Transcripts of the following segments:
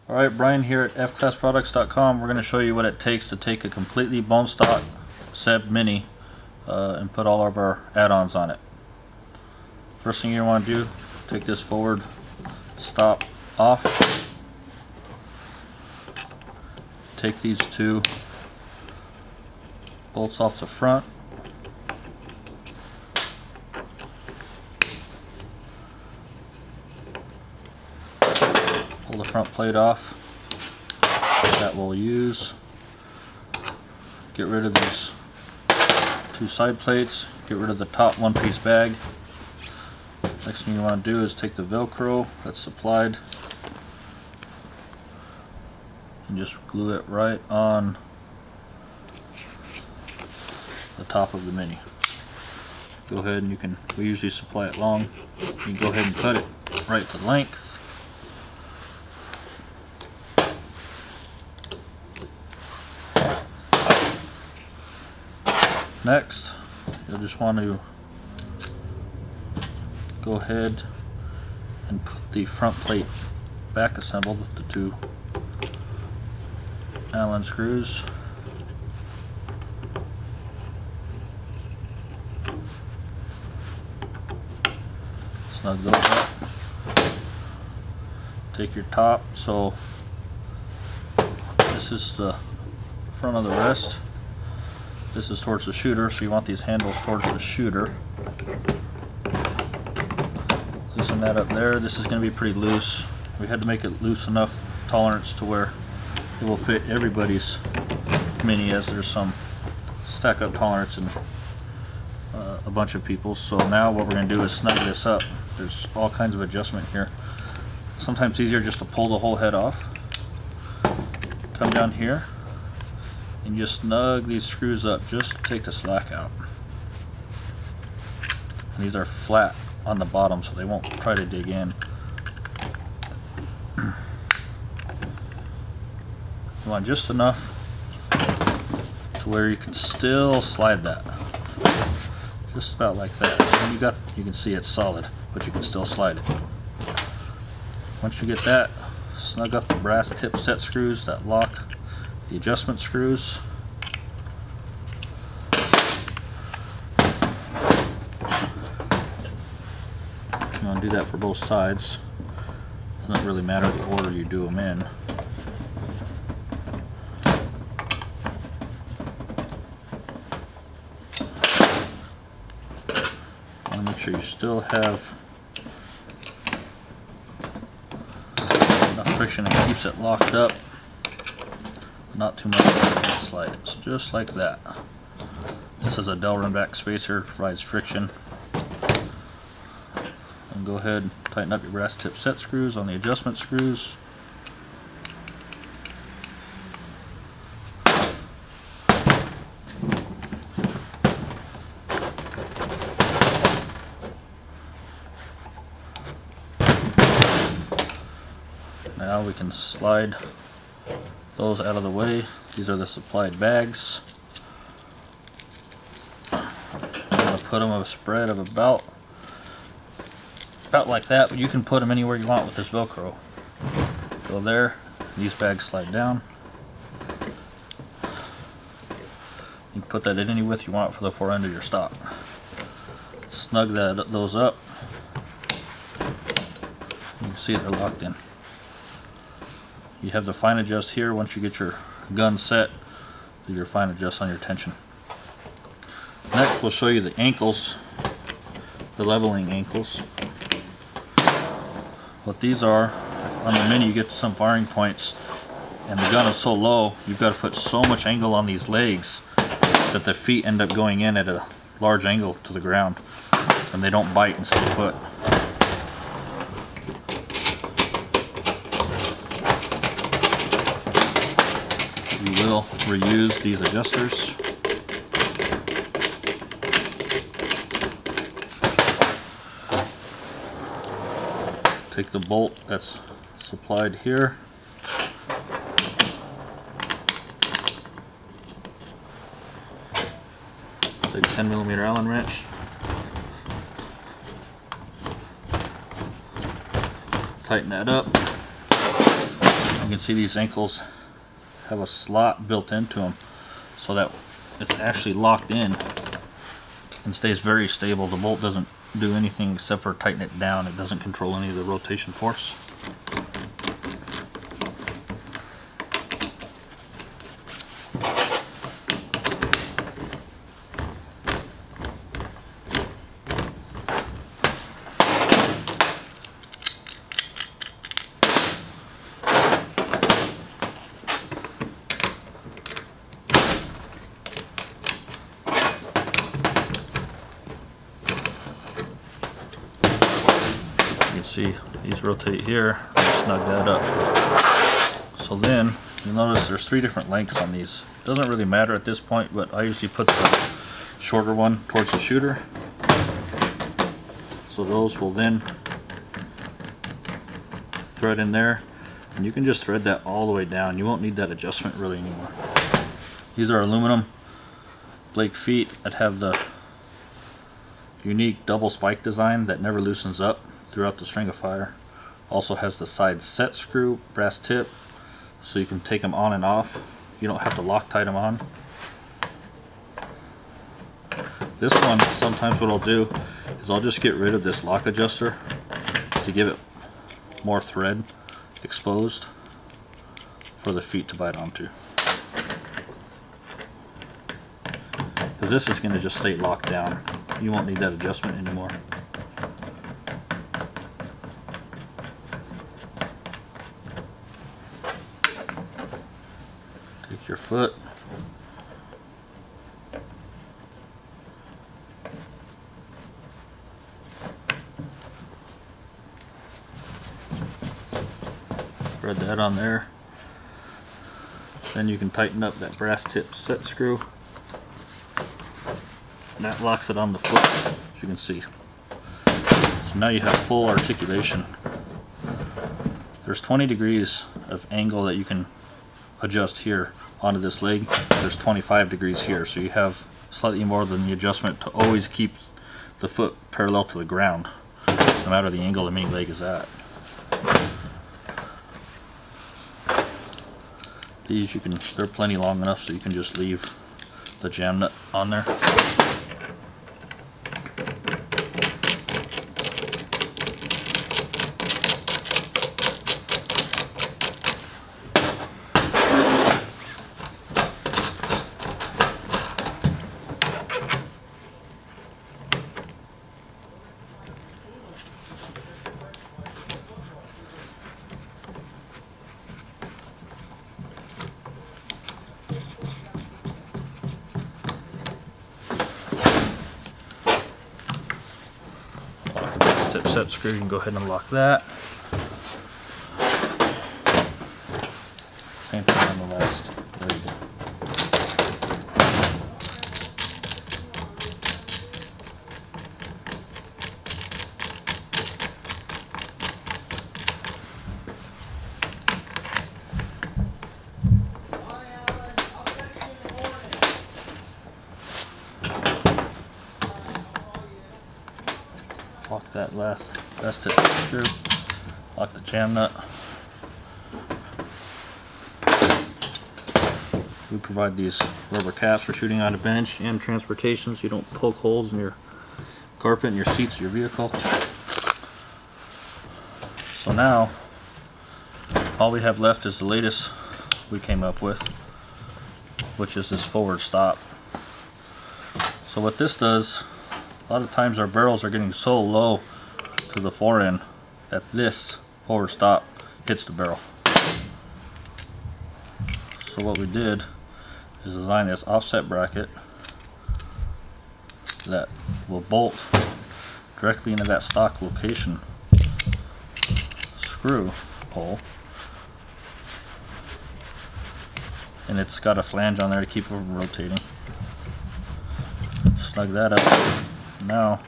Alright, Brian here at FCLASSPRODUCTS.com. We're going to show you what it takes to take a completely bone stock Seb Mini and put all of our add-ons on it. First thing you want to do, take this forward stop off. Take these two bolts off the front. Pull the front plate off. That we'll use. Get rid of these two side plates. Get rid of the top one-piece bag. Next thing you want to do is take the Velcro that's supplied and just glue it right on the top of the Mini. Go ahead and we usually supply it long. You can go ahead and cut it right to length. Next, you'll just want to go ahead and put the front plate back assembled with the two Allen screws. Snug those up. Take your top, so this is the front of the rest. This is towards the shooter, so you want these handles towards the shooter. Loosen that up there. This is going to be pretty loose. We had to make it loose enough tolerance to where it will fit everybody's Mini, as there's some stack up tolerance in a bunch of people. So now what we're going to do is snug this up. There's all kinds of adjustment here. Sometimes it's easier just to pull the whole head off. Come down here and just snug these screws up, just to take the slack out. And these are flat on the bottom, so they won't try to dig in. You want just enough to where you can still slide that. Just about like that. So you can see it's solid, but you can still slide it. Once you get that, snug up the brass tip set screws that lock the adjustment screws. You want to do that for both sides. Doesn't really matter the order you do them in. Want to make sure you still have enough friction that keeps it locked up. Not too much to slide it. So just like that. This is a Delrin back spacer, provides friction. And go ahead and tighten up your brass tip set screws on the adjustment screws. Now we can slide those out of the way. These are the supplied bags. I'm going to put them a spread of about like that, but you can put them anywhere you want with this Velcro. Go there. These bags slide down. You can put that in any width you want for the fore end of your stock. Snug those up. You can see they're locked in. You have the fine adjust here. Once you get your gun set, do your fine adjust on your tension. Next, we'll show you the ankles, the leveling ankles. What these are, on the Mini you get to some firing points and the gun is so low, you've got to put so much angle on these legs that the feet end up going in at a large angle to the ground and they don't bite and stay put. We will reuse these adjusters. Take the bolt that's supplied here. Take 10mm Allen wrench. tighten that up. You can see these ankles have a slot built into them so that it's actually locked in and stays very stable. The bolt doesn't do anything except for tighten it down. It doesn't control any of the rotation force. See, these rotate here, snug that up. So then you'll notice there's 3 different lengths on these. It doesn't really matter at this point, but I usually put the shorter one towards the shooter. So those will then thread in there, and you can just thread that all the way down. You won't need that adjustment really anymore. These are aluminum Blake feet that have the unique double spike design that never loosens up throughout the string of fire. Also has the side set screw, brass tip, so you can take them on and off. You don't have to Loctite them on. This one, sometimes what I'll do is I'll just get rid of this lock adjuster to give it more thread exposed for the feet to bite onto. Because this is going to just stay locked down. You won't need that adjustment anymore. Take your foot, thread that on there. Then you can tighten up that brass tip set screw, and that locks it on the foot, as you can see. So now you have full articulation. There's 20 degrees of angle that you can adjust here onto this leg. There's 25 degrees here, so you have slightly more than the adjustment to always keep the foot parallel to the ground, no matter the angle the mini leg is at. These they're plenty long enough so you can just leave the jam nut on there. Tip set screw, you can go ahead and lock that. Same thing on the last. There you go. Lock that last tip screw, lock the jam nut. We provide these rubber caps for shooting on a bench and transportation so you don't poke holes in your carpet and your seats of your vehicle. So now all we have left is the latest we came up with, which is this forward stop. So what this does, a lot of times our barrels are getting so low to the fore end that this forward stop hits the barrel. So what we did is design this offset bracket that will bolt directly into that stock location screw hole, and it's got a flange on there to keep it from rotating. Snug that up. Now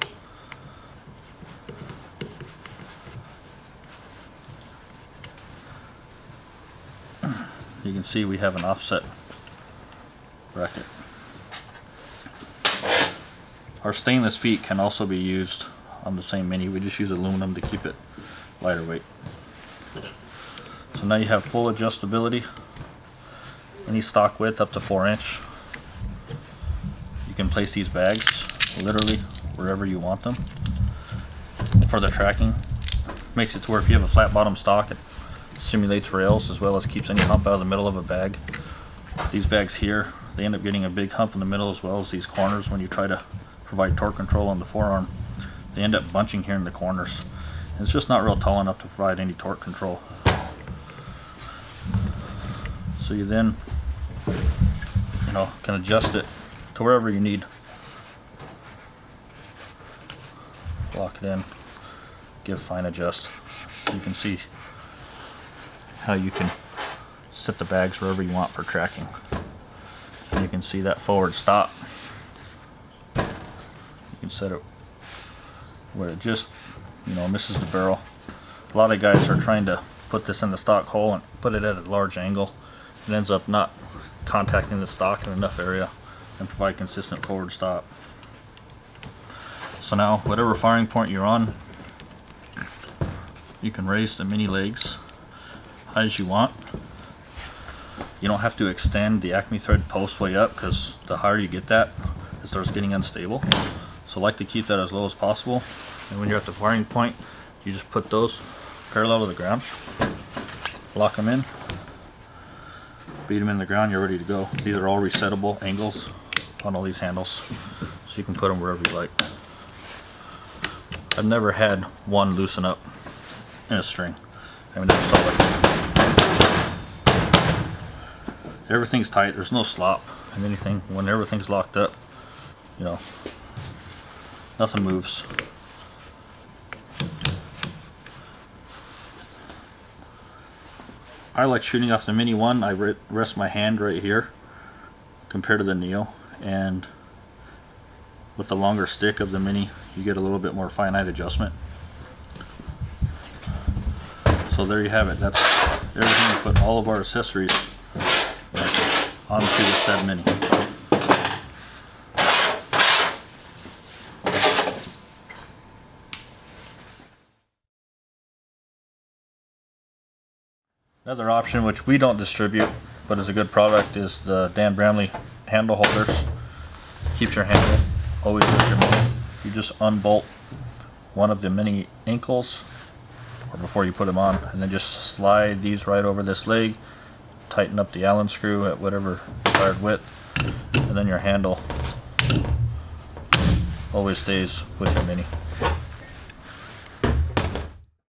you can see we have an offset bracket. Our stainless feet can also be used on the same mini. We just use aluminum to keep it lighter weight. So now you have full adjustability. Any stock width up to 4-inch. You can place these bags literally wherever you want them for the tracking. Makes it to where if you have a flat bottom stock, it simulates rails as well as keeps any hump out of the middle of a bag. These bags here, they end up getting a big hump in the middle as well as these corners when you try to provide torque control on the forearm. They end up bunching here in the corners. And it's just not real tall enough to provide any torque control. So you then, can adjust it to wherever you need. Lock it in, give fine adjust. You can see how you can set the bags wherever you want for tracking. And you can see that forward stop. You can set it where it just, misses the barrel. A lot of guys are trying to put this in the stock hole and put it at a large angle. It ends up not contacting the stock in enough area and provide consistent forward stop. So now, whatever firing point you're on, you can raise the mini legs high as you want. You don't have to extend the Acme thread post way up, because the higher you get that, it starts getting unstable. So I like to keep that as low as possible. And when you're at the firing point, you just put those parallel to the ground, lock them in, beat them in the ground, you're ready to go. These are all resettable angles on all these handles, so you can put them wherever you like. I've never had one loosen up in a string. I mean, they're solid. Everything's tight, there's no slop and anything. When everything's locked up, nothing moves. I like shooting off the Mini 1. I rest my hand right here compared to the Neo, and with the longer stick of the Mini you get a little bit more finite adjustment. So there you have it. That's everything. We put all of our accessories onto the said Mini. Another option which we don't distribute but is a good product is the Dan Bramley handle holders. Keeps your handle always with your Mini. You just unbolt one of the Mini ankles or before you put them on, and then just slide these right over this leg, tighten up the Allen screw at whatever desired width, and then your handle always stays with your Mini.